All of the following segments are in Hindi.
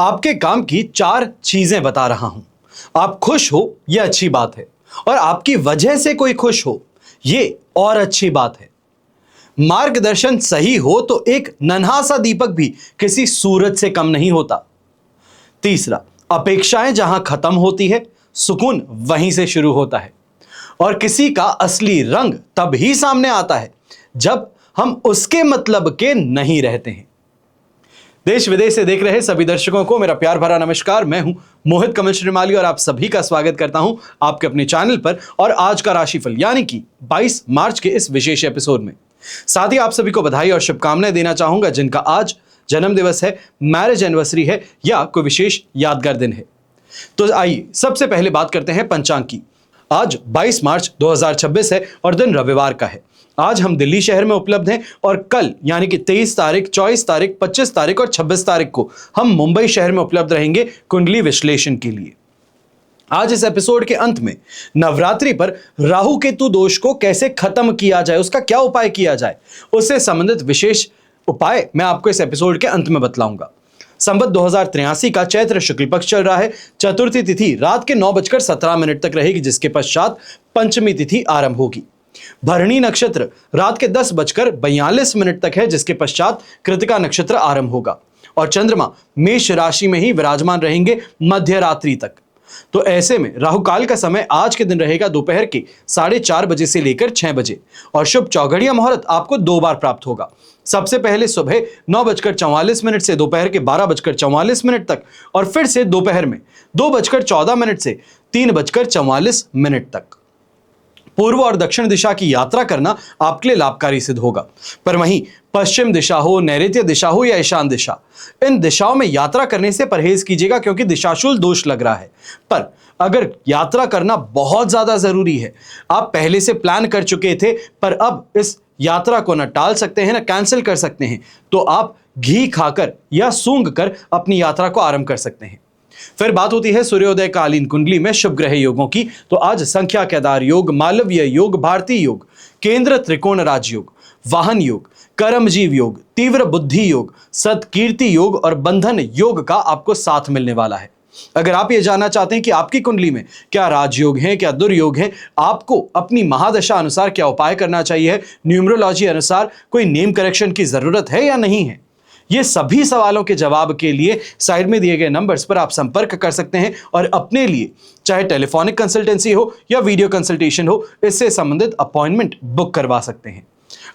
आपके काम की 4 चीजें बता रहा हूं। आप खुश हो यह अच्छी बात है, और आपकी वजह से कोई खुश हो यह और अच्छी बात है। मार्गदर्शन सही हो तो एक नन्हा सा दीपक भी किसी सूरज से कम नहीं होता। तीसरा, अपेक्षाएं जहां खत्म होती है, सुकून वहीं से शुरू होता है। और किसी का असली रंग तब ही सामने आता है जब हम उसके मतलब के नहीं रहते हैं। देश विदेश से देख रहे सभी दर्शकों को मेरा प्यार भरा नमस्कार। मैं हूं मोहित कमल श्रीमाली और आप सभी का स्वागत करता हूं आपके अपने चैनल पर और आज का राशिफल यानी कि 22 मार्च के इस विशेष एपिसोड में। साथ ही आप सभी को बधाई और शुभकामनाएं देना चाहूंगा जिनका आज जन्म दिवस है, मैरिज एनिवर्सरी है या कोई विशेष यादगार दिन है। तो आइए सबसे पहले बात करते हैं पंचांग की। आज 22 मार्च 2026 है और दिन रविवार का है। आज हम दिल्ली शहर में उपलब्ध हैं और कल यानी कि 23 तारीख, 24 तारीख, 25 तारीख और 26 तारीख को हम मुंबई शहर में उपलब्ध रहेंगे कुंडली विश्लेषण के लिए। आज इस एपिसोड के अंत में नवरात्रि पर राहु केतु दोष को कैसे खत्म किया जाए, उसका क्या उपाय किया जाए, उससे संबंधित विशेष उपाय मैं आपको इस एपिसोड के अंत में बतलाऊंगा। संवत 2083 का चैत्र शुक्ल पक्ष चल रहा है। चतुर्थी तिथि रात के 9:17 तक रहेगी, जिसके पश्चात पंचमी तिथि आरंभ होगी। भरणी नक्षत्र रात के 10:42 तक है, जिसके पश्चात कृतिका नक्षत्र आरंभ होगा और चंद्रमा मेष राशि में ही विराजमान रहेंगे मध्य रात्रि तक। तो ऐसे में राहु काल का समय आज के दिन रहेगा दोपहर के 4:30 बजे से लेकर 6 बजे और शुभ चौघड़िया मुहूर्त आपको 2 बार प्राप्त होगा। सबसे पहले सुबह 9:44 से दोपहर के 12:44 तक और फिर से दोपहर में 2:14 से 3:44 तक। पूर्व और दक्षिण दिशा की यात्रा करना आपके लिए लाभकारी सिद्ध होगा, पर वहीं पश्चिम दिशा हो, नैऋत्य दिशा हो या ईशान दिशा, इन दिशाओं में यात्रा करने से परहेज कीजिएगा क्योंकि दिशाशूल दोष लग रहा है। पर अगर यात्रा करना बहुत ज्यादा जरूरी है, आप पहले से प्लान कर चुके थे पर अब इस यात्रा को न टाल सकते हैं न कैंसिल कर सकते हैं, तो आप घी खाकर या सूंघ कर अपनी यात्रा को आरंभ कर सकते हैं। फिर बात होती है सूर्योदय कालीन कुंडली में शुभ ग्रह योगों की। तो आज संख्या केदार योग, मालवीय योग, भारतीय योग, केंद्र त्रिकोण राज योग, वाहन योग, कर्मजीव योग, तीव्र बुद्धि योग, सत्कीर्ति योग और बंधन योग का आपको साथ मिलने वाला है। अगर आप ये जानना चाहते हैं कि आपकी कुंडली में क्या राजयोग हैं, क्या दुर्योग हैं, आपको अपनी महादशा अनुसार क्या उपाय करना चाहिए, न्यूमरोलॉजी अनुसार कोई नेम करेक्शन की जरूरत है या नहीं है, ये सभी सवालों के जवाब के लिए साइड में दिए गए नंबर्स पर आप संपर्क कर सकते हैं और अपने लिए चाहे टेलीफोनिक कंसल्टेंसी हो या वीडियो कंसल्टेशन हो, इससे संबंधित अपॉइंटमेंट बुक करवा सकते हैं।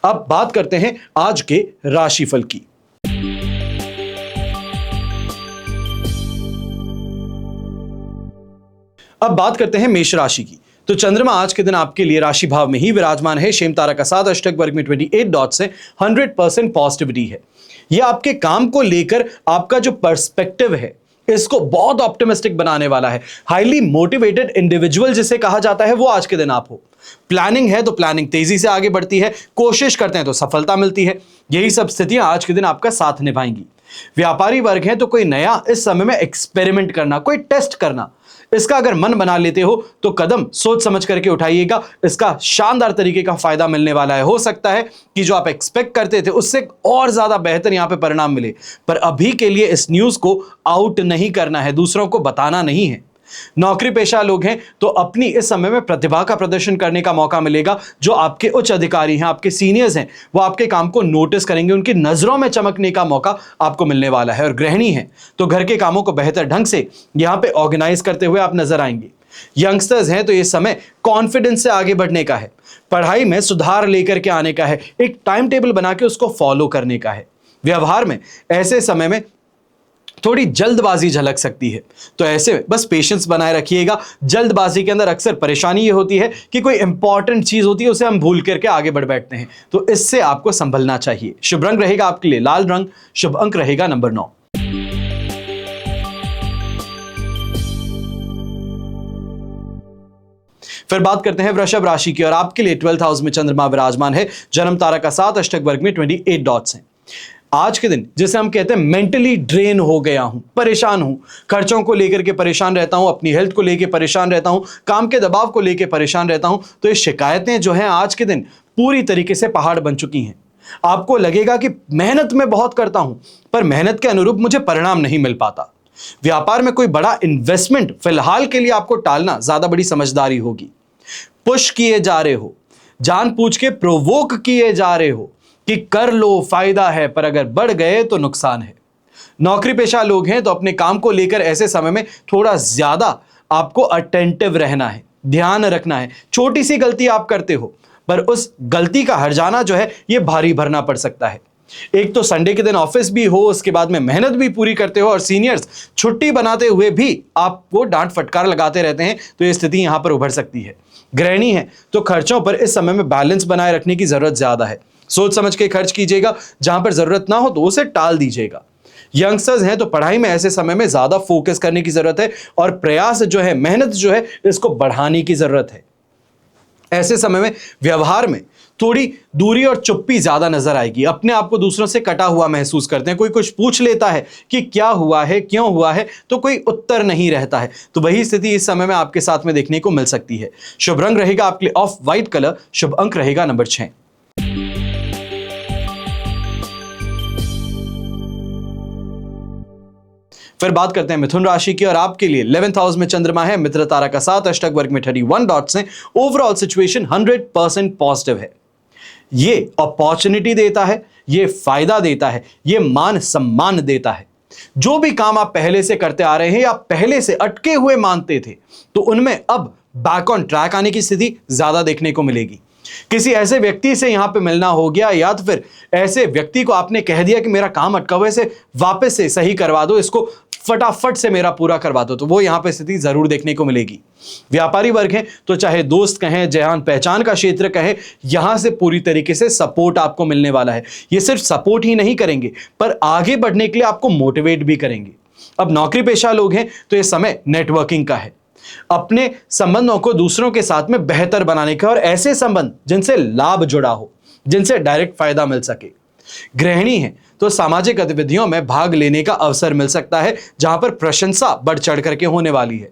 अब बात करते हैं आज के राशिफल की। अब बात करते हैं मेष राशि की। तो चंद्रमा आज के दिन आपके लिए राशि भाव में ही विराजमान है। शेम तारा का 7 अष्टक वर्ग में 28 डॉट से 100% पॉजिटिविटी है। यह आपके काम को लेकर आपका जो पर्सपेक्टिव है इसको बहुत ऑप्टिमिस्टिक बनाने वाला है। हाईली मोटिवेटेड इंडिविजुअल जिसे कहा जाता है वो आज के दिन आप हो। प्लानिंग है तो प्लानिंग तेजी से आगे बढ़ती है, कोशिश करते हैं तो सफलता मिलती है। यही सब स्थितियां आज के दिन आपका साथ निभाएंगी। व्यापारी वर्ग है तो कोई नया इस समय में एक्सपेरिमेंट करना, कोई टेस्ट करना, इसका अगर मन बना लेते हो तो कदम सोच समझ करके उठाइएगा। इसका शानदार तरीके का फायदा मिलने वाला है। हो सकता है कि जो आप एक्सपेक्ट करते थे उससे और ज्यादा बेहतर यहां पे परिणाम मिले, पर अभी के लिए इस न्यूज को आउट नहीं करना है, दूसरों को बताना नहीं है। नौकरी पेशा लोग हैं तो अपनी इस समय में प्रतिभा का प्रदर्शन करने का मौका मिलेगा। जो आपके उच्च अधिकारी हैं, आपके सीनियर्स हैं, वो आपके काम को नोटिस करेंगे, उनकी नजरों में चमकने का मौका आपको मिलने वाला है। और गृहिणी हैं तो घर के कामों को बेहतर ढंग से यहां पे ऑर्गेनाइज करते हुए आप नजर आएंगे। यंगस्टर्स हैं तो ये समय कॉन्फिडेंस से आगे बढ़ने का है, पढ़ाई में सुधार लेकर के आने का है, एक टाइम टेबल बना के उसको फॉलो करने का है। व्यवहार में ऐसे समय में थोड़ी जल्दबाजी झलक सकती है, तो ऐसे में बस पेशेंस बनाए रखिएगा। जल्दबाजी के अंदर अक्सर परेशानी ये होती है कि कोई इंपॉर्टेंट चीज होती है उसे हम भूल करके आगे बढ़ बैठते हैं, तो इससे आपको संभलना चाहिए। शुभ रंग रहेगा आपके लिए लाल रंग, शुभ अंक रहेगा नंबर 9। फिर बात करते हैं वृषभ राशि की और आपके लिए 12th हाउस में चंद्रमा विराजमान है। जन्म तारा का 7 अष्टक वर्ग में 28 डॉट्स हैं। आज के दिन जिसे हम कहते हैं मेंटली ड्रेन हो गया हूं, परेशान हूं, खर्चों को लेकर के परेशान रहता हूं, अपनी हेल्थ को लेकर परेशान रहता हूं, काम के दबाव को लेकर परेशान रहता हूं, तो ये शिकायतें जो हैं आज के दिन पूरी तरीके से पहाड़ बन चुकी हैं। आपको लगेगा कि मेहनत में बहुत करता हूं पर मेहनत के अनुरूप मुझे परिणाम नहीं मिल पाता। व्यापार में कोई बड़ा इन्वेस्टमेंट फिलहाल के लिए आपको टालना ज्यादा बड़ी समझदारी होगी। पुश किए जा रहे हो, जानबूझ के प्रोवोक किए जा रहे हो कि कर लो फायदा है, पर अगर बढ़ गए तो नुकसान है। नौकरी पेशा लोग हैं तो अपने काम को लेकर ऐसे समय में थोड़ा ज्यादा आपको अटेंटिव रहना है, ध्यान रखना है। छोटी सी गलती आप करते हो पर उस गलती का हर्जाना जो है ये भारी भरना पड़ सकता है। एक तो संडे के दिन ऑफिस भी हो, उसके बाद में मेहनत भी पूरी करते हो और सीनियर्स छुट्टी बनाते हुए भी आपको डांट फटकार लगाते रहते हैं, तो ये स्थिति यहां पर उभर सकती है। गृहिणी है तो खर्चों पर इस समय में बैलेंस बनाए रखने की जरूरत ज्यादा है। सोच समझ के खर्च कीजिएगा, जहां पर जरूरत ना हो तो उसे टाल दीजिएगा। यंगस्टर्स हैं तो पढ़ाई में ऐसे समय में ज्यादा फोकस करने की जरूरत है और प्रयास जो है, मेहनत जो है, इसको बढ़ाने की जरूरत है। ऐसे समय में व्यवहार में थोड़ी दूरी और चुप्पी ज्यादा नजर आएगी। अपने आप को दूसरों से कटा हुआ महसूस करते हैं। कोई कुछ पूछ लेता है कि क्या हुआ है, क्यों हुआ है, तो कोई उत्तर नहीं रहता है। तो वही स्थिति इस समय में आपके साथ में देखने को मिल सकती है। शुभ रंग रहेगा आपके लिए ऑफ व्हाइट कलर, शुभ अंक रहेगा नंबर 6। फिर बात करते हैं मिथुन राशि की और आपके लिए 11th हाउस में चंद्रमा है, मित्र तारा का साथ, अष्टक वर्ग में 31 डॉट्स हैं। ओवरऑल सिचुएशन 100% पॉजिटिव है। ये अपॉर्चुनिटी देता है, ये फायदा देता है, ये मान सम्मान देता है। जो भी काम आप पहले से करते आ रहे हैं या पहले से अटके हुए मानते थे, तो उनमें अब बैक ऑन ट्रैक आने की स्थिति ज्यादा देखने को मिलेगी। किसी ऐसे व्यक्ति से यहां पे मिलना हो गया या तो फिर ऐसे व्यक्ति को आपने कह दिया कि मेरा काम अटका हुआ है, इसे वापस से सही करवा दो, इसको फटाफट से मेरा पूरा करवा दो, तो वो यहां पे स्थिति जरूर देखने को मिलेगी। व्यापारी वर्ग है तो चाहे दोस्त कहें, जान पहचान का क्षेत्र कहे, यहां से पूरी तरीके से सपोर्ट आपको मिलने वाला है। ये सिर्फ सपोर्ट ही नहीं करेंगे पर आगे बढ़ने के लिए आपको मोटिवेट भी करेंगे। अब नौकरी पेशा लोग हैं तो ये समय नेटवर्किंग का है, अपने संबंधों को दूसरों के साथ में बेहतर बनाने का, और ऐसे संबंध जिनसे लाभ जुड़ा हो, जिनसे डायरेक्ट फायदा मिल सके। गृहिणी है तो सामाजिक गतिविधियों में भाग लेने का अवसर मिल सकता है, जहां पर प्रशंसा बढ़ चढ़ करके होने वाली है।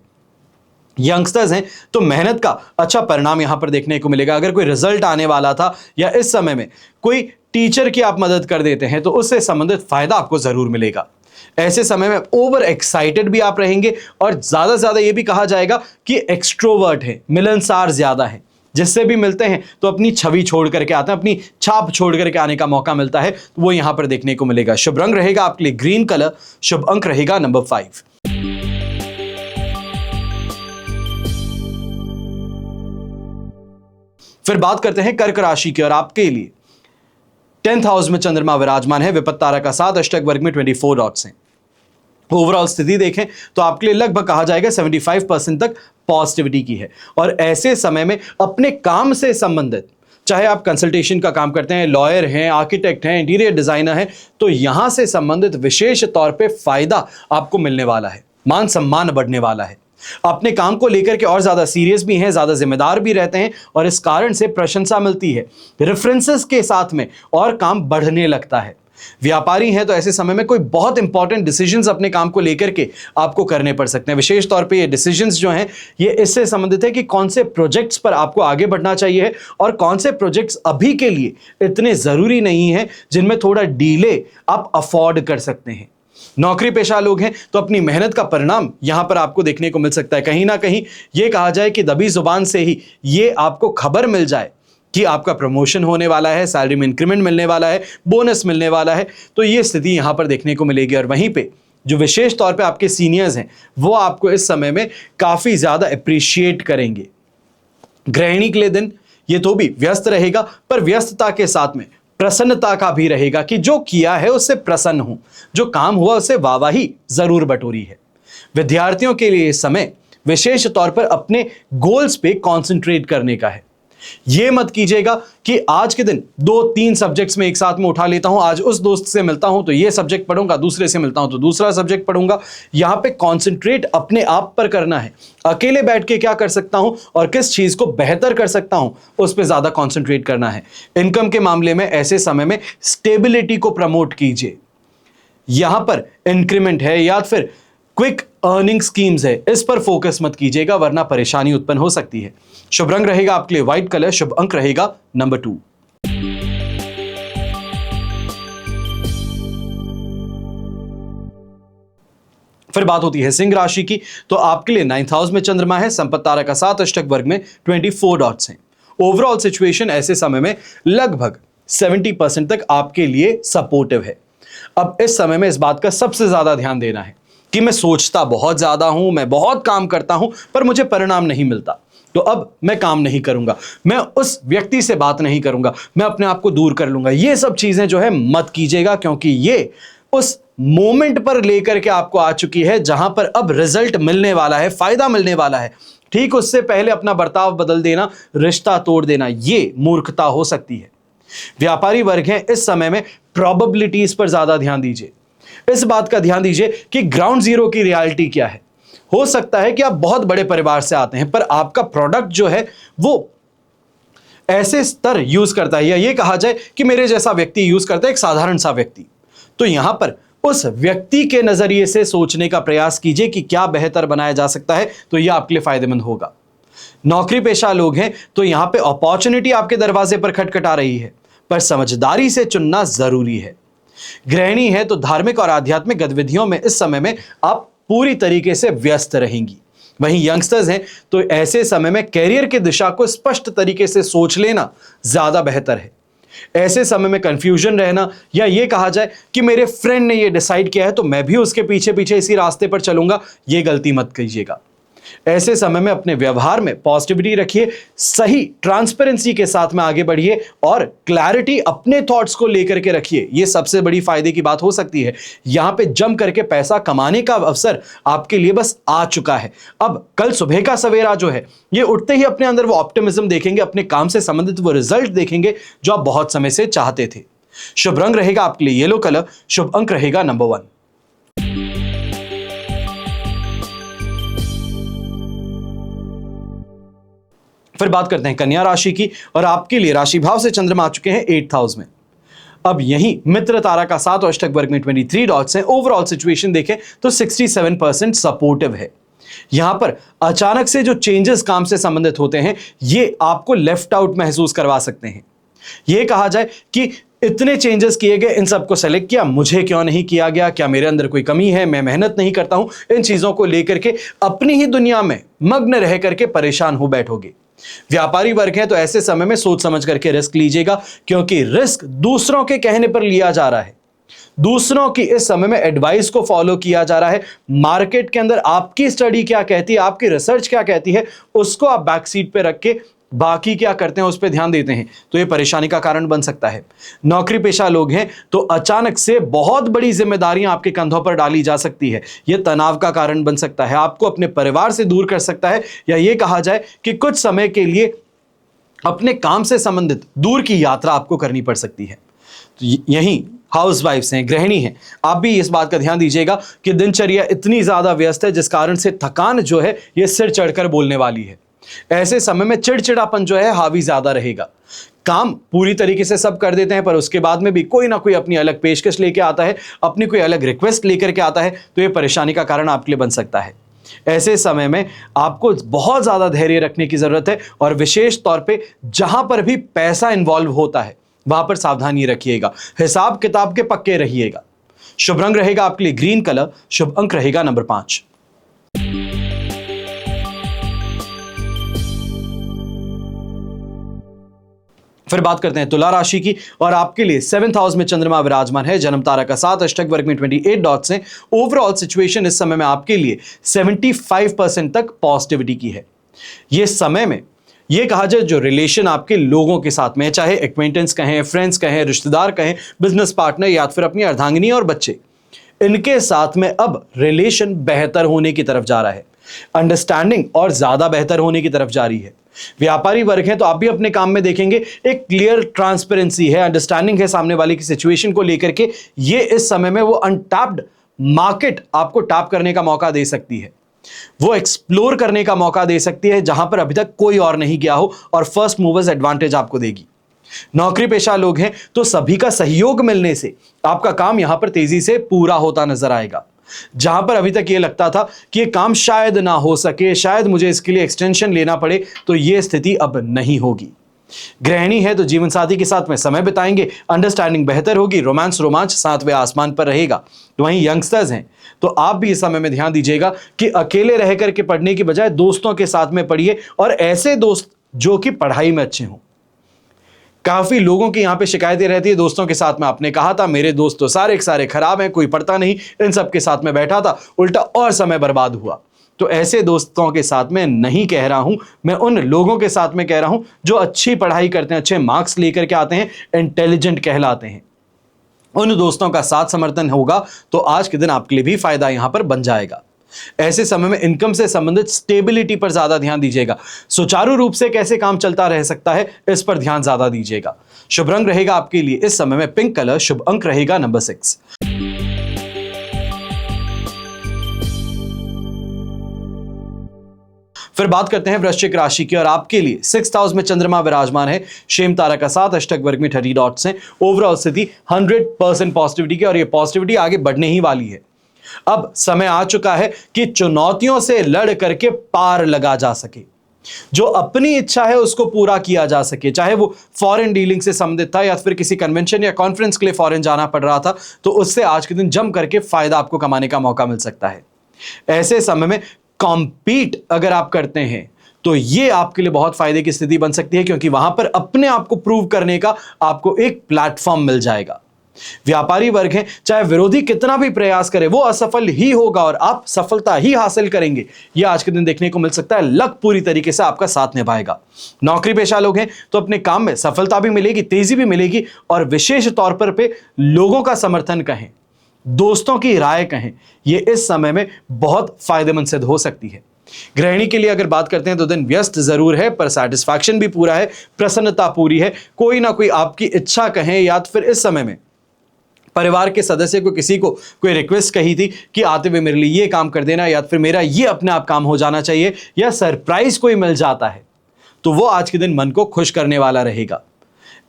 यंगस्टर्स हैं तो मेहनत का अच्छा परिणाम यहां पर देखने को मिलेगा। अगर कोई रिजल्ट आने वाला था या इस समय में कोई टीचर की आप मदद कर देते हैं तो उससे संबंधित फायदा आपको जरूर मिलेगा। ऐसे समय में ओवर एक्साइटेड भी आप रहेंगे और ज्यादा से ज्यादा यह भी कहा जाएगा कि एक्सट्रोवर्ट है, मिलनसार ज्यादा है। जिससे भी मिलते हैं तो अपनी छवि छोड़ करके आते हैं, अपनी छाप छोड़ करके आने का मौका मिलता है, तो वो यहां पर देखने को मिलेगा। शुभ रंग रहेगा आपके लिए ग्रीन कलर, शुभ अंक रहेगा नंबर 5। फिर बात करते हैं कर्क राशि की और आपके लिए 10th हाउस में चंद्रमा विराजमान है, विपत्त तारा का साथ, अष्टक वर्ग में 24 डॉट्स हैं। ओवरऑल स्थिति देखें तो आपके लिए लगभग कहा जाएगा 75% तक पॉजिटिविटी की है। और ऐसे समय में अपने काम से संबंधित, चाहे आप कंसल्टेशन का काम करते हैं, लॉयर हैं, आर्किटेक्ट हैं, इंटीरियर डिजाइनर हैं, तो यहां से संबंधित विशेष तौर पे फायदा आपको मिलने वाला है, मान सम्मान बढ़ने वाला है। अपने काम को लेकर के और ज्यादा सीरियस भी हैं, ज्यादा जिम्मेदार भी रहते हैं और इस कारण से प्रशंसा मिलती है। रेफरेंसेस के साथ में और काम बढ़ने लगता है। व्यापारी हैं तो ऐसे समय में कोई बहुत इंपॉर्टेंट डिसीजंस अपने काम को लेकर के आपको करने पड़ सकते हैं। विशेष तौर पे ये डिसीजंस जो हैं ये इससे संबंधित है कि कौन से प्रोजेक्ट्स पर आपको आगे बढ़ना चाहिए और कौन से प्रोजेक्ट्स अभी के लिए इतने जरूरी नहीं है, जिनमें थोड़ा डीले आप अफोर्ड कर सकते हैं। नौकरी पेशा लोग हैं तो अपनी मेहनत का परिणाम यहां पर आपको देखने को मिल सकता है। कहीं ना कहीं यह कहा जाए कि दबी जुबान से ही ये आपको खबर मिल जाए कि आपका प्रमोशन होने वाला है, सैलरी में इंक्रीमेंट मिलने वाला है, बोनस मिलने वाला है, तो ये स्थिति यहां पर देखने को मिलेगी। और वहीं पे जो विशेष तौर पे आपके सीनियर्स हैं वो आपको इस समय में काफी ज्यादा अप्रिशिएट करेंगे। गृहिणी के लिए दिन ये तो भी व्यस्त रहेगा, पर व्यस्तता के साथ में प्रसन्नता का भी रहेगा कि जो किया है उससे प्रसन्न हूं, जो काम हुआ उससे वाहवाही जरूर बटोरी है। विद्यार्थियों के लिए इस समय विशेष तौर पर अपने गोल्स पे कंसंट्रेट करने का है। यह मत कीजिएगा कि आज के दिन 2-3 सब्जेक्ट्स में एक साथ में उठा लेता हूं, आज उस दोस्त से मिलता हूं तो यह सब्जेक्ट पढ़ूंगा, दूसरे से मिलता हूं तो दूसरा सब्जेक्ट पढ़ूंगा। यहां पे कंसंट्रेट अपने आप पर करना है। अकेले बैठ के क्या कर सकता हूं और किस चीज को बेहतर कर सकता हूं उस पर ज्यादा कंसंट्रेट करना है। इनकम के मामले में ऐसे समय में स्टेबिलिटी को प्रमोट कीजिए। यहां पर इंक्रीमेंट है या फिर क्विक अर्निंग स्कीम्स है, इस पर फोकस मत कीजिएगा वरना परेशानी उत्पन्न हो सकती है। शुभ रंग रहेगा आपके लिए व्हाइट कलर, शुभ अंक रहेगा नंबर 2। फिर बात होती है सिंह राशि की, तो आपके लिए 9th हाउस में चंद्रमा है, संपत्ति तारा का 7 अष्टक वर्ग में 24 डॉट्स हैं। ओवरऑल सिचुएशन ऐसे समय में लगभग 70% तक आपके लिए सपोर्टिव है। अब इस समय में इस बात का सबसे ज्यादा ध्यान देना है कि मैं सोचता बहुत ज्यादा हूं, मैं बहुत काम करता हूं, पर मुझे परिणाम नहीं मिलता, तो अब मैं काम नहीं करूंगा, मैं उस व्यक्ति से बात नहीं करूंगा, मैं अपने आप को दूर कर लूंगा। ये सब चीजें जो है मत कीजिएगा, क्योंकि ये उस मोमेंट पर लेकर के आपको आ चुकी है जहां पर अब रिजल्ट मिलने वाला है, फायदा मिलने वाला है। ठीक उससे पहले अपना बर्ताव बदल देना, रिश्ता तोड़ देना, ये मूर्खता हो सकती है। व्यापारी वर्ग है, इस समय में प्रोबेबिलिटीज पर ज्यादा ध्यान दीजिए। इस बात का ध्यान दीजिए कि ग्राउंड जीरो की रियलिटी क्या है। हो सकता है कि आप बहुत बड़े परिवार से आते हैं, पर आपका प्रोडक्ट जो है वो ऐसे स्तर यूज करता है, या ये कहा जाए कि मेरे जैसा व्यक्ति यूज करता है, एक साधारण सा व्यक्ति। तो यहां पर उस व्यक्ति के नजरिए से सोचने का प्रयास कीजिए कि क्या बेहतर बनाया जा सकता है, तो यह आपके लिए फायदेमंद होगा। नौकरी पेशा लोग हैं, तो यहां पे अपॉर्चुनिटी आपके दरवाजे पर खटखटा रही है, पर समझदारी से चुनना जरूरी है। गृहिणी है, तो धार्मिक और आध्यात्मिक गतिविधियों में इस समय में आप पूरी तरीके से व्यस्त रहेंगी। वहीं यंगस्टर्स हैं, तो ऐसे समय में कैरियर की दिशा को स्पष्ट तरीके से सोच लेना ज्यादा बेहतर है। ऐसे समय में कंफ्यूजन रहना, या ये कहा जाए कि मेरे फ्रेंड ने ये डिसाइड किया है तो मैं भी उसके पीछे पीछे इसी रास्ते पर चलूंगा, ये गलती मत कीजिएगा। ऐसे समय में अपने व्यवहार में पॉजिटिविटी रखिए, सही ट्रांसपेरेंसी के साथ में आगे बढ़िए और क्लैरिटी अपने थॉट्स को लेकर के रखिए। यह सबसे बड़ी फायदे की बात हो सकती है। यहां पे जम करके पैसा कमाने का अवसर आपके लिए बस आ चुका है। अब कल सुबह का सवेरा जो है, ये उठते ही अपने अंदर वो ऑप्टिमिज्म देखेंगे, अपने काम से संबंधित वो रिजल्ट देखेंगे जो आप बहुत समय से चाहते थे। शुभ रंग रहेगा आपके लिए येलो कलर, शुभ अंक रहेगा नंबर 1। फिर बात करते हैं कन्या राशि की, और आपके लिए राशि भाव से चंद्रमा आ चुके हैं 8th हाउस में। अब यही मित्र तारा का 7 अष्टक वर्ग में 23 डॉट्स हैं। ओवरऑल सिचुएशन देखें तो 67% सपोर्टिव है। यहां पर अचानक से जो चेंजेस काम से संबंधित होते हैं, ये आपको लेफ्ट आउट महसूस करवा सकते हैं। यह कहा जाए कि इतने चेंजेस किए गए, इन सबको सेलेक्ट किया, मुझे क्यों नहीं किया गया, क्या मेरे अंदर कोई कमी है, मैं मेहनत नहीं करता हूं, इन चीजों को लेकर के अपनी ही दुनिया में मग्न रह करके परेशान हो बैठोगे। व्यापारी वर्ग है, तो ऐसे समय में सोच समझ करके रिस्क लीजिएगा, क्योंकि रिस्क दूसरों के कहने पर लिया जा रहा है। दूसरों की इस समय में एडवाइस को फॉलो किया जा रहा है। मार्केट के अंदर आपकी स्टडी क्या कहती है, आपकी रिसर्च क्या कहती है, उसको आप बैक सीट पे रख के बाकी क्या करते हैं उस पर ध्यान देते हैं, तो यह परेशानी का कारण बन सकता है। नौकरी पेशा लोग हैं, तो अचानक से बहुत बड़ी जिम्मेदारियां आपके कंधों पर डाली जा सकती है। यह तनाव का कारण बन सकता है, आपको अपने परिवार से दूर कर सकता है, या यह कहा जाए कि कुछ समय के लिए अपने काम से संबंधित दूर की यात्रा आपको करनी पड़ सकती है। तो यही हाउसवाइफ्स हैं, गृहिणी हैं, आप भी इस बात का ध्यान दीजिएगा कि दिनचर्या इतनी ज्यादा व्यस्त है जिस कारण से थकान जो है ये सिर चढ़कर बोलने वाली है। ऐसे समय में चिड़चिड़ापन जो है हावी ज्यादा रहेगा। काम पूरी तरीके से सब कर देते हैं, पर उसके बाद में भी कोई ना कोई अपनी अलग पेशकश लेके आता है, अपनी कोई अलग रिक्वेस्ट लेकर के आता है, तो यह परेशानी का कारण आपके लिए बन सकता है। ऐसे समय में आपको बहुत ज्यादा धैर्य रखने की जरूरत है, और विशेष तौर पे जहां पर भी पैसा इन्वॉल्व होता है वहां पर सावधानी रखिएगा, हिसाब किताब के पक्के रहिएगा। शुभ रंग रहेगा आपके लिए ग्रीन कलर, शुभ अंक रहेगा नंबर 5। फिर बात करते हैं तुला राशि की, और आपके लिए 7th हाउस में चंद्रमा विराजमान है। जन्म तारा का 7 अष्टक वर्ग में 28 डॉट्स हैं। ओवरऑल सिचुएशन इस समय में आपके लिए 75% तक पॉजिटिविटी की है। ये समय में ये कहा जाए जो रिलेशन आपके लोगों के साथ में, चाहे एक्वेंटेंस कहें, फ्रेंड्स कहें, रिश्तेदार कहें, बिजनेस पार्टनर, या फिर अपनी अर्धांगिनी और बच्चे, इनके साथ में अब रिलेशन बेहतर होने की तरफ जा रहा है। अंडरस्टैंडिंग और ज्यादा बेहतर होने की तरफ जा रही है। व्यापारी वर्ग है, तो आप भी अपने काम में देखेंगे एक क्लियर ट्रांसपेरेंसी है, अंडरस्टैंडिंग है सामने वाले की सिचुएशन को लेकर के। ये इस समय में वो अनटैप्ड मार्केट आपको टैप करने का मौका दे सकती है, वो एक्सप्लोर करने का मौका दे सकती है जहां पर अभी तक कोई और नहीं गया हो, और फर्स्ट मूवर्स एडवांटेज आपको देगी। नौकरी पेशा लोग हैं, तो सभी का सहयोग मिलने से आपका काम यहां पर तेजी से पूरा होता नजर आएगा। जहां पर अभी तक ये लगता था कि ये काम शायद ना हो सके, शायद मुझे इसके लिए एक्सटेंशन लेना पड़े, तो ये स्थिति अब नहीं होगी। गृहिणी है तो जीवन साथी के साथ में समय बिताएंगे, अंडरस्टैंडिंग बेहतर होगी, रोमांच सातवें आसमान पर रहेगा। तो वहीं यंगस्टर्स हैं तो आप भी इस समय में ध्यान दीजिएगा कि अकेले रह करके पढ़ने की बजाय दोस्तों के साथ में पढ़िए, और ऐसे दोस्त जो कि पढ़ाई में अच्छे हों। काफी लोगों की यहां पे शिकायतें रहती है दोस्तों के साथ में, आपने कहा था मेरे दोस्त तो सारे के सारे खराब हैं, कोई पढ़ता नहीं, इन सब के साथ में बैठा था, उल्टा और समय बर्बाद हुआ। तो ऐसे दोस्तों के साथ में नहीं कह रहा हूं, मैं उन लोगों के साथ में कह रहा हूं जो अच्छी पढ़ाई करते हैं, अच्छे मार्क्स लेकर के आते हैं, इंटेलिजेंट कहलाते हैं। उन दोस्तों का साथ समर्थन होगा तो आज के दिन आपके लिए भी फायदा यहां पर बन जाएगा। ऐसे समय में इनकम से संबंधित स्टेबिलिटी पर ज्यादा ध्यान दीजिएगा, सुचारू रूप से कैसे काम चलता रह सकता है इस पर ध्यान ज्यादा दीजिएगा। शुभ रंग रहेगा आपके लिए इस समय में पिंक कलर, शुभ अंक रहेगा नंबर 6। फिर बात करते हैं वृश्चिक राशि की, और आपके लिए 6th हाउस में चंद्रमा विराजमान है, शेम तारा का साथ, अष्टक वर्ग में 30 डॉट्स हैं। ओवरऑल स्थिति 100% पॉजिटिविटी की, और ये पॉजिटिविटी आगे बढ़ने ही वाली है। अब समय आ चुका है कि चुनौतियों से लड़ करके पार लगा जा सके, जो अपनी इच्छा है उसको पूरा किया जा सके, चाहे वो फॉरेन डीलिंग से संबंधित था या फिर किसी कन्वेंशन या कॉन्फ्रेंस के लिए फॉरेन जाना पड़ रहा था, तो उससे आज के दिन जम करके फायदा आपको कमाने का मौका मिल सकता है। ऐसे समय में कॉम्पीट अगर आप करते हैं तो ये आपके लिए बहुत फायदे की स्थिति बन सकती है, क्योंकि वहां पर अपने आप को प्रूव करने का आपको एक प्लेटफॉर्म मिल जाएगा। व्यापारी वर्ग है, चाहे विरोधी कितना भी प्रयास करे वो असफल ही होगा और आप सफलता ही हासिल करेंगे, यह आज के दिन देखने को मिल सकता है। लक पूरी तरीके से आपका साथ निभाएगा। नौकरी पेशा लोग हैं तो अपने काम में सफलता भी मिलेगी, तेजी भी मिलेगी, और विशेष तौर पर पे लोगों का समर्थन कहें, दोस्तों की राय कहें, यह इस समय में बहुत फायदेमंद सिद्ध हो सकती है। गृहिणी के लिए अगर बात करते हैं तो दिन व्यस्त जरूर है, पर सेटिस्फैक्शन भी पूरा है, प्रसन्नता पूरी है। कोई ना कोई आपकी इच्छा कहें, या फिर इस समय में परिवार के सदस्य को किसी को कोई रिक्वेस्ट कही थी कि आते हुए मेरे लिए ये काम कर देना, या फिर मेरा ये अपने आप काम हो जाना चाहिए, या सरप्राइज कोई मिल जाता है, तो वो आज के दिन मन को खुश करने वाला रहेगा।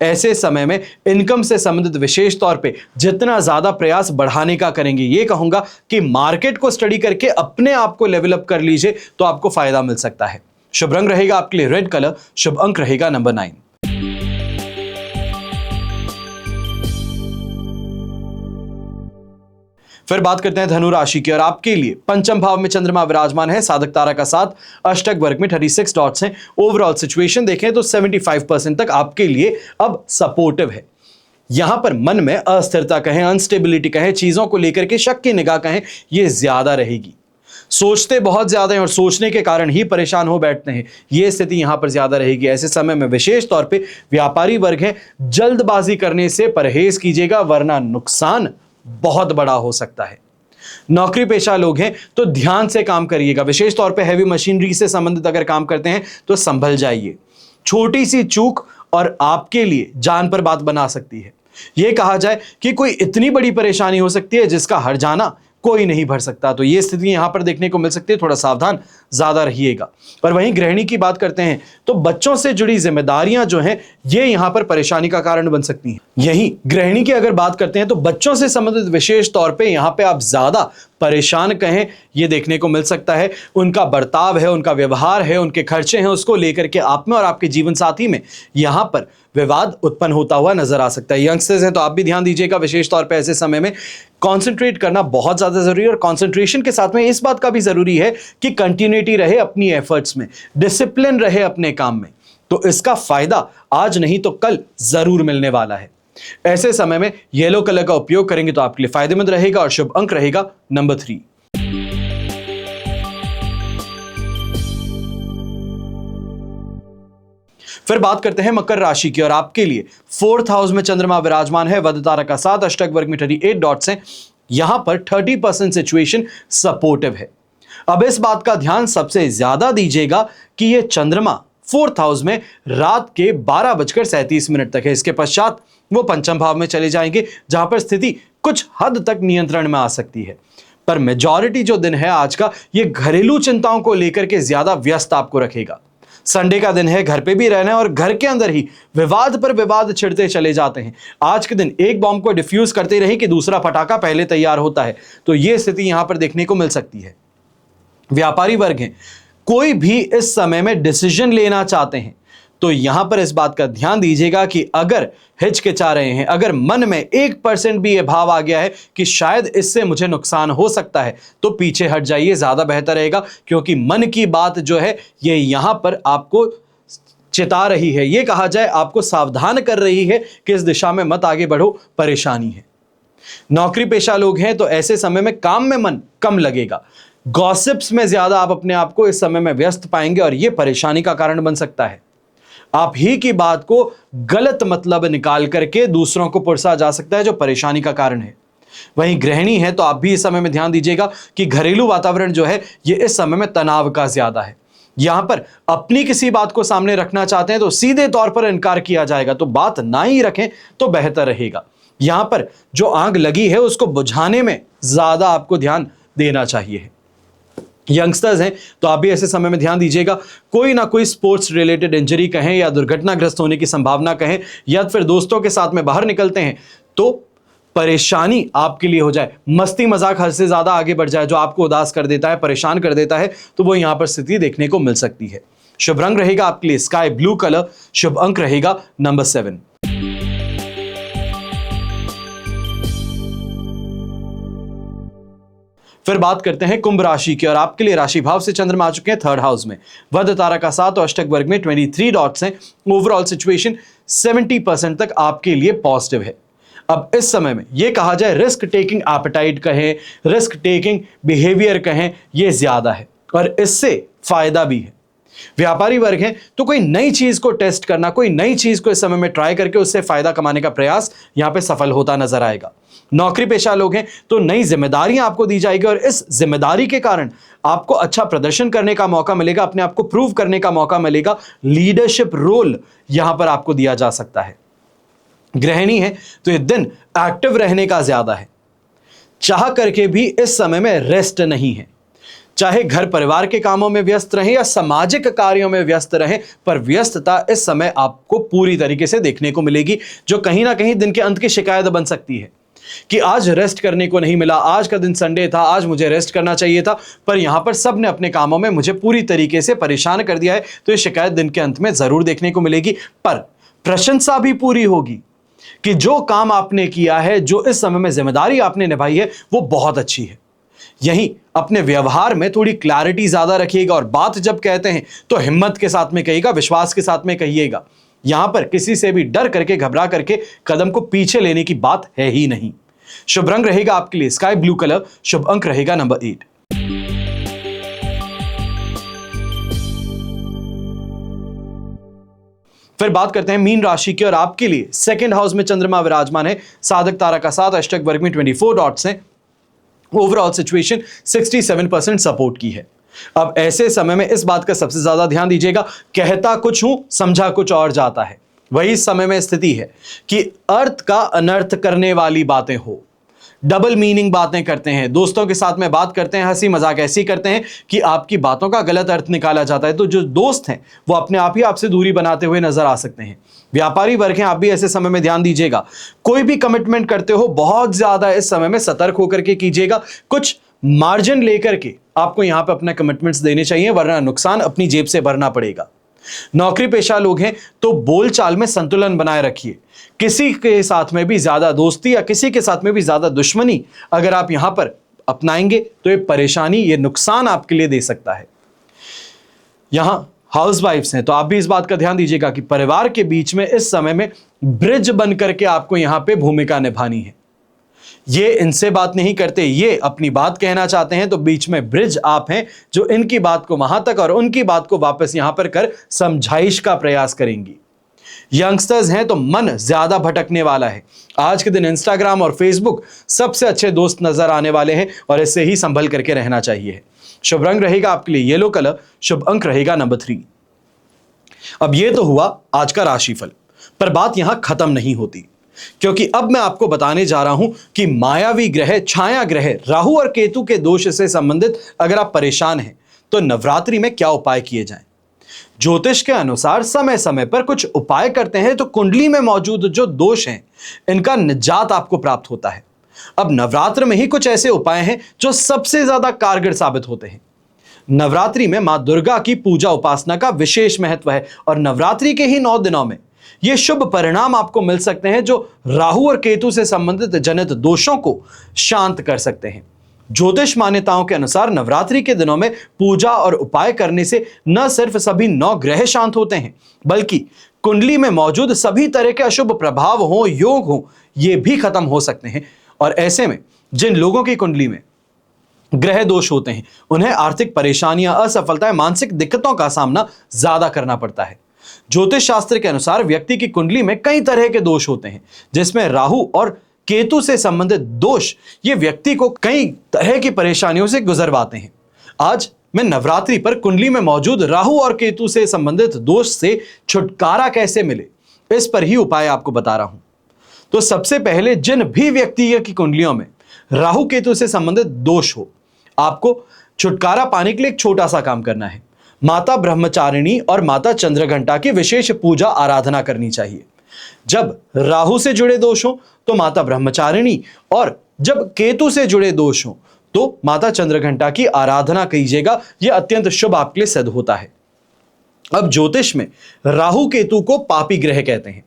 ऐसे समय में इनकम से संबंधित विशेष तौर पे जितना ज्यादा प्रयास बढ़ाने का करेंगे, ये कहूंगा कि मार्केट को स्टडी करके अपने आप को लेवल अप कर लीजिए तो आपको फायदा मिल सकता है। शुभ रंग रहेगा आपके लिए रेड कलर, शुभ अंक रहेगा नंबर 9। फिर बात करते हैं धनु राशि की, और आपके लिए पंचम भाव में चंद्रमा विराजमान है, साधक तारा का साथ, अष्टक वर्ग में 36 डॉट्स हैं। ओवरऑल सिचुएशन देखें तो 75% तक आपके लिए अब सपोर्टिव है। यहां पर मन में अस्थिरता कहें, अनस्टेबिलिटी कहें, चीजों को लेकर के शक की निगाह कहें, यह ज्यादा रहेगी। सोचते बहुत ज्यादा हैं और सोचने के कारण ही परेशान हो बैठते हैं, यह स्थिति यहां पर ज्यादा रहेगी। ऐसे समय में विशेष तौर पे व्यापारी वर्ग है, जल्दबाजी करने से परहेज कीजिएगा, वरना नुकसान बहुत बड़ा हो सकता है। नौकरी पेशा लोग हैं तो ध्यान से काम करिएगा, विशेष तौर पे हैवी मशीनरी से संबंधित अगर काम करते हैं तो संभल जाइए। छोटी सी चूक और आपके लिए जान पर बात बना सकती है। यह कहा जाए कि कोई इतनी बड़ी परेशानी हो सकती है जिसका हर जाना कोई नहीं भर सकता, तो यह स्थिति यहां पर देखने को मिल सकती है। थोड़ा सावधान ज्यादा रहिएगा। पर वहीं गृहिणी की बात करते हैं तो बच्चों से जुड़ी जिम्मेदारियां जो हैं ये यहां पर परेशानी का कारण बन सकती हैं। यही गृहिणी की अगर बात करते हैं तो बच्चों से संबंधित विशेष तौर पे यहां पे आप ज्यादा परेशान कहें, यह देखने को मिल सकता है। उनका बर्ताव है, उनका व्यवहार है, उनके खर्चे हैं, उसको लेकर के आप में और आपके जीवन साथी में यहां पर विवाद उत्पन्न होता हुआ नजर आ सकता है। यंगस्टर्स हैं तो आप भी ध्यान दीजिएगा, विशेष तौर पे ऐसे समय में कंसंट्रेट करना बहुत ज्यादा जरूरी है, और कंसंट्रेशन के साथ में इस बात का भी जरूरी है कि कंटिन्यूटी रहे अपनी एफर्ट्स में, डिसिप्लिन रहे अपने काम में, तो इसका फायदा आज नहीं तो कल जरूर मिलने वाला है। ऐसे समय में येलो कलर का उपयोग करेंगे तो आपके लिए फायदेमंद रहेगा, और शुभ अंक रहेगा नंबर 3। फिर बात करते हैं मकर राशि की, और आपके लिए 4th हाउस में चंद्रमा विराजमान है, वध तारा का साथ, अष्टक वर्ग में 38 डॉट्स हैं। यहां पर 30% सिचुएशन सपोर्टिव है। अब इस बात का ध्यान सबसे ज्यादा दीजिएगा कि यह चंद्रमा 4th हाउस में रात के 12:37 तक है। इसके पश्चात वो पंचम भाव में चले जाएंगे, जहां पर स्थिति कुछ हद तक नियंत्रण में आ सकती है। पर मेजॉरिटी जो दिन है आज का, ये घरेलू चिंताओं को लेकर के ज्यादा व्यस्त आपको रखेगा। संडे का दिन है, घर पे भी रहना है, और घर के अंदर ही विवाद पर विवाद छिड़ते चले जाते हैं। आज के दिन एक बॉम्ब को डिफ्यूज करते रहे कि दूसरा पटाखा पहले तैयार होता है, तो यह स्थिति यहां पर देखने को मिल सकती है। व्यापारी वर्ग हैं, कोई भी इस समय में डिसीजन लेना चाहते हैं तो यहां पर इस बात का ध्यान दीजिएगा कि अगर हिचकिचा रहे हैं, अगर मन में 1% भी यह भाव आ गया है कि शायद इससे मुझे नुकसान हो सकता है, तो पीछे हट जाइए, ज्यादा बेहतर रहेगा। क्योंकि मन की बात जो है ये यहां पर आपको चिता रही है, ये कहा जाए आपको सावधान कर रही है कि इस दिशा में मत आगे बढ़ो, परेशानी है। नौकरी पेशा लोग हैं तो ऐसे समय में काम में मन कम लगेगा, गॉसिप्स में ज्यादा आप अपने आप को इस समय में व्यस्त पाएंगे और यह परेशानी का कारण बन सकता है। आप ही की बात को गलत मतलब निकाल करके दूसरों को पुरसा जा सकता है, जो परेशानी का कारण है। वहीं गृहिणी है तो आप भी इस समय में ध्यान दीजिएगा कि घरेलू वातावरण जो है ये इस समय में तनाव का ज्यादा है। यहां पर अपनी किसी बात को सामने रखना चाहते हैं तो सीधे तौर पर इनकार किया जाएगा, तो बात ना ही रखें तो बेहतर रहेगा। यहां पर जो आग लगी है उसको बुझाने में ज्यादा आपको ध्यान देना चाहिए। यंगस्टर्स हैं तो आप भी ऐसे समय में ध्यान दीजिएगा, कोई ना कोई स्पोर्ट्स रिलेटेड इंजरी कहें या दुर्घटनाग्रस्त होने की संभावना कहें, या फिर दोस्तों के साथ में बाहर निकलते हैं तो परेशानी आपके लिए हो जाए, मस्ती मजाक हद से ज्यादा आगे बढ़ जाए, जो आपको उदास कर देता है, परेशान कर देता है, तो वो यहां पर स्थिति देखने को मिल सकती है। शुभ रंग रहेगा आपके लिए स्काई ब्लू कलर, शुभ अंक रहेगा नंबर 7। फिर बात करते हैं कुंभ राशि की, और आपके लिए राशि भाव से चंद्रमा आ चुके हैं 3rd हाउस में, वध तारा का 7 और अष्टक वर्ग में 23 डॉट्स हैं। ओवरऑल सिचुएशन 70% तक आपके लिए पॉजिटिव है। अब इस समय में यह कहा जाए रिस्क टेकिंग एपेटाइट कहें, रिस्क टेकिंग बिहेवियर कहें, यह ज्यादा है और इससे फायदा भी है। व्यापारी वर्ग है तो कोई नई चीज को टेस्ट करना, कोई नई चीज को इस समय में ट्राई करके उससे फायदा कमाने का प्रयास यहां पे सफल होता नजर आएगा। नौकरी पेशा लोग हैं तो नई जिम्मेदारियां आपको दी जाएगी और इस जिम्मेदारी के कारण आपको अच्छा प्रदर्शन करने का मौका मिलेगा, अपने आप को प्रूव करने का मौका मिलेगा, लीडरशिप रोल यहां पर आपको दिया जा सकता है। गृहिणी है तो यह दिन एक्टिव रहने का ज्यादा है, चाह करके भी इस समय में रेस्ट नहीं है। चाहे घर परिवार के कामों में व्यस्त रहें या सामाजिक कार्यों में व्यस्त रहें, पर व्यस्तता इस समय आपको पूरी तरीके से देखने को मिलेगी, जो कहीं ना कहीं दिन के अंत की शिकायत बन सकती है कि आज रेस्ट करने को नहीं मिला, आज का दिन संडे था, आज मुझे रेस्ट करना चाहिए था, पर यहां पर सब ने अपने कामों में मुझे पूरी तरीके से परेशान कर दिया है। तो ये शिकायत दिन के अंत में जरूर देखने को मिलेगी, पर प्रशंसा भी पूरी होगी कि जो काम आपने किया है, जो इस समय में जिम्मेदारी आपने निभाई है, वो बहुत अच्छी है। यहीं अपने व्यवहार में थोड़ी क्लैरिटी ज्यादा रखिएगा और बात जब कहते हैं तो हिम्मत के साथ में कहिएगा, विश्वास के साथ में कहिएगा। यहां पर किसी से भी डर करके, घबरा करके कदम को पीछे लेने की बात है ही नहीं। शुभ रंग रहेगा आपके लिए स्काई ब्लू कलर, शुभ अंक रहेगा नंबर 8। फिर बात करते हैं मीन राशि की, और आपके लिए 2nd हाउस में चंद्रमा विराजमान है, साधक तारा का 7, अष्टक वर्ग में 24 डॉट्स हैं। ओवरऑल सिचुएशन 67% सपोर्ट की है। अब ऐसे समय में इस बात का सबसे ज्यादा ध्यान दीजिएगा, कहता कुछ हूं समझा कुछ और जाता है। वही समय में स्थिति है कि अर्थ का अनर्थ करने वाली बातें हो, डबल मीनिंग बातें करते हैं, दोस्तों के साथ में बात करते हैं, हंसी मजाक ऐसी करते हैं कि आपकी बातों का गलत अर्थ निकाला जाता है। तो जो दोस्त हैं वो अपने आप ही आपसे दूरी बनाते हुए नजर आ सकते हैं। व्यापारी वर्ग हैं, आप भी ऐसे समय में ध्यान दीजिएगा, कोई भी कमिटमेंट करते हो बहुत ज्यादा इस समय में सतर्क होकर के कीजिएगा, कुछ मार्जिन लेकर के आपको यहां पे अपने कमिटमेंट्स देने चाहिए, वरना नुकसान अपनी जेब से भरना पड़ेगा। नौकरी पेशा लोग हैं तो बोलचाल में संतुलन बनाए रखिए, किसी के साथ में भी ज्यादा दोस्ती या किसी के साथ में भी ज्यादा दुश्मनी अगर आप यहां पर अपनाएंगे तो ये परेशानी, ये नुकसान आपके लिए दे सकता है। यहां हाउसवाइफ्स हैं तो आप भी इस बात का ध्यान दीजिएगा कि परिवार के बीच में इस समय में ब्रिज बन करके आपको यहां पे भूमिका निभानी है। ये इनसे बात नहीं करते, ये अपनी बात कहना चाहते हैं, तो बीच में ब्रिज आप हैं जो इनकी बात को वहां तक और उनकी बात को वापस यहां पर कर समझाइश का प्रयास करेंगी। यंगस्टर्स हैं तो मन ज्यादा भटकने वाला है, आज के दिन इंस्टाग्राम और फेसबुक सबसे अच्छे दोस्त नजर आने वाले हैं और इससे ही संभल करके रहना चाहिए। शुभ रंग रहेगा आपके लिए येलो कलर, शुभ अंक रहेगा नंबर 3। अब यह तो हुआ आज का राशिफल, पर बात यहां खत्म नहीं होती, क्योंकि अब मैं आपको बताने जा रहा हूं कि मायावी ग्रह, छाया ग्रह राहु और केतु के दोष से संबंधित अगर आप परेशान हैं तो नवरात्रि में क्या उपाय किए जाएं। ज्योतिष के अनुसार समय समय पर कुछ उपाय करते हैं तो कुंडली में मौजूद जो दोष हैं इनका निजात आपको प्राप्त होता है। अब नवरात्र में ही कुछ ऐसे उपाय हैं जो सबसे ज्यादा कारगर साबित होते हैं। नवरात्रि में मां दुर्गा की पूजा उपासना का विशेष महत्व है और नवरात्रि के ही 9 दिनों में ये शुभ परिणाम आपको मिल सकते हैं जो राहु और केतु से संबंधित जनित दोषों को शांत कर सकते हैं। ज्योतिष मान्यताओं के अनुसार नवरात्रि के दिनों में पूजा और उपाय करने से न सिर्फ सभी 9 ग्रह शांत होते हैं, बल्कि कुंडली में मौजूद सभी तरह के अशुभ प्रभाव हो, योग हो, ये भी खत्म हो सकते हैं। और ऐसे में जिन लोगों की कुंडली में ग्रह दोष होते हैं उन्हें आर्थिक परेशानियां, असफलताएं, मानसिक दिक्कतों का सामना ज्यादा करना पड़ता है। ज्योतिष शास्त्र के अनुसार व्यक्ति की कुंडली में कई तरह के दोष होते हैं, जिसमें राहु और केतु से संबंधित दोष ये व्यक्ति को कई तरह की परेशानियों से गुजरवाते हैं। आज मैं नवरात्रि पर कुंडली में मौजूद राहु और केतु से संबंधित दोष से छुटकारा कैसे मिले, इस पर ही उपाय आपको बता रहा हूं। तो सबसे पहले जिन भी व्यक्ति की कुंडलियों में राहु केतु से संबंधित दोष हो, आपको छुटकारा पाने के लिए एक छोटा सा काम करना है। माता ब्रह्मचारिणी और माता चंद्रघंटा की विशेष पूजा आराधना करनी चाहिए। जब राहु से जुड़े दोष हो तो माता ब्रह्मचारिणी, और जब केतु से जुड़े दोष हो तो माता चंद्रघंटा की आराधना कीजिएगा। यह अत्यंत शुभ आपके लिए सिद्ध होता है। अब ज्योतिष में राहु केतु को पापी ग्रह कहते हैं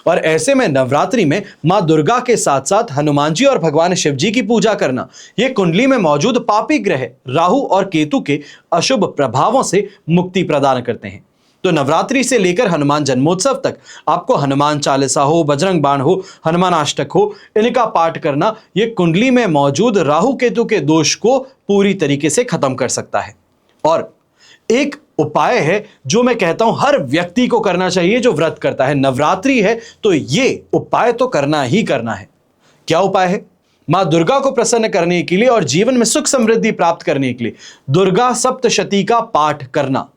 और ऐसे में नवरात्रि में मां दुर्गा के साथ साथ हनुमान जी और भगवान शिव जी की पूजा करना यह कुंडली में मौजूद पापी ग्रह राहु और केतु के अशुभ प्रभावों से मुक्ति प्रदान करते हैं। तो नवरात्रि से लेकर हनुमान जन्मोत्सव तक आपको हनुमान चालीसा हो, बजरंग बाण हो, हनुमान अष्टक हो, इनका पाठ करना यह कुंडली में मौजूद राहु केतु के दोष को पूरी तरीके से खत्म कर सकता है। और एक उपाय है जो मैं कहता हूं हर व्यक्ति को करना चाहिए जो व्रत करता है। नवरात्रि है तो ये उपाय तो करना ही करना है। क्या उपाय है? मां दुर्गा को प्रसन्न करने के लिए और जीवन में सुख समृद्धि प्राप्त करने के लिए दुर्गा सप्तशती का पाठ करना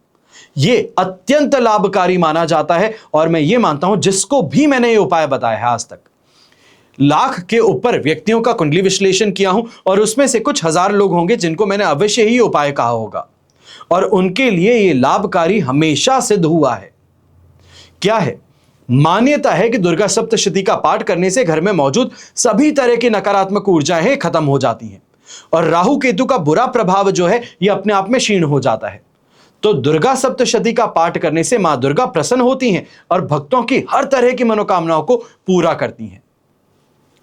ये अत्यंत लाभकारी माना जाता है। और मैं ये मानता हूं जिसको भी मैंने ये उपाय बताया है आज तक लाख के ऊपर व्यक्तियों का कुंडली विश्लेषण किया हूं और उसमें से कुछ हजार लोग होंगे जिनको मैंने अवश्य ही उपाय कहा होगा और उनके लिए यह लाभकारी हमेशा सिद्ध हुआ है। क्या है? मान्यता है कि दुर्गा सप्तशती का पाठ करने से घर में मौजूद सभी तरह की नकारात्मक ऊर्जाएं खत्म हो जाती हैं और राहु केतु का बुरा प्रभाव जो है यह अपने आप में क्षीण हो जाता है। तो दुर्गा सप्तशती का पाठ करने से मां दुर्गा प्रसन्न होती हैं और भक्तों की हर तरह की मनोकामनाओं को पूरा करती हैं।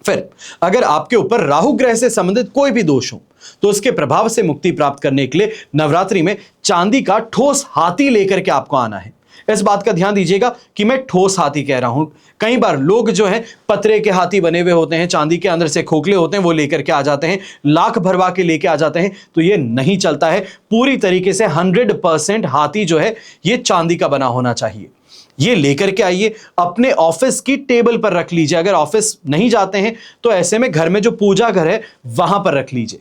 फिर अगर आपके ऊपर राहु ग्रह से संबंधित कोई भी दोष हो तो उसके प्रभाव से मुक्ति प्राप्त करने के लिए नवरात्रि में चांदी का ठोस हाथी लेकर के आपको आना है। इस बात का ध्यान दीजिएगा कि मैं ठोस हाथी कह रहा हूं। कई बार लोग जो है पतरे के हाथी बने हुए होते हैं, चांदी के अंदर से खोखले होते हैं, वो लेकर के आ जाते हैं, लाख भरवा के लेके आ जाते हैं, तो ये नहीं चलता है। पूरी तरीके से 100% हाथी जो है ये चांदी का बना होना चाहिए। ये लेकर के आइए, अपने ऑफिस की टेबल पर रख लीजिए। अगर ऑफिस नहीं जाते हैं तो ऐसे में घर में जो पूजा घर है वहां पर रख लीजिए।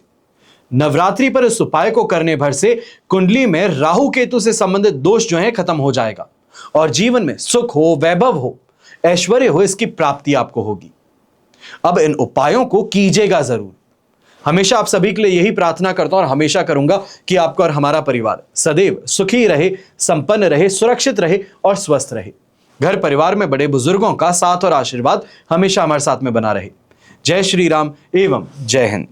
नवरात्रि पर इस उपाय को करने भर से कुंडली में राहु केतु से संबंधित दोष जो है खत्म हो जाएगा और जीवन में सुख हो, वैभव हो, ऐश्वर्य हो, इसकी प्राप्ति आपको होगी। अब इन उपायों को कीजिएगा जरूर। हमेशा आप सभी के लिए यही प्रार्थना करता हूं और हमेशा करूंगा कि आपका और हमारा परिवार सदैव सुखी रहे, संपन्न रहे, सुरक्षित रहे और स्वस्थ रहे। घर परिवार में बड़े बुजुर्गों का साथ और आशीर्वाद हमेशा हमारे साथ में बना रहे। जय श्री राम एवं जय हिंद।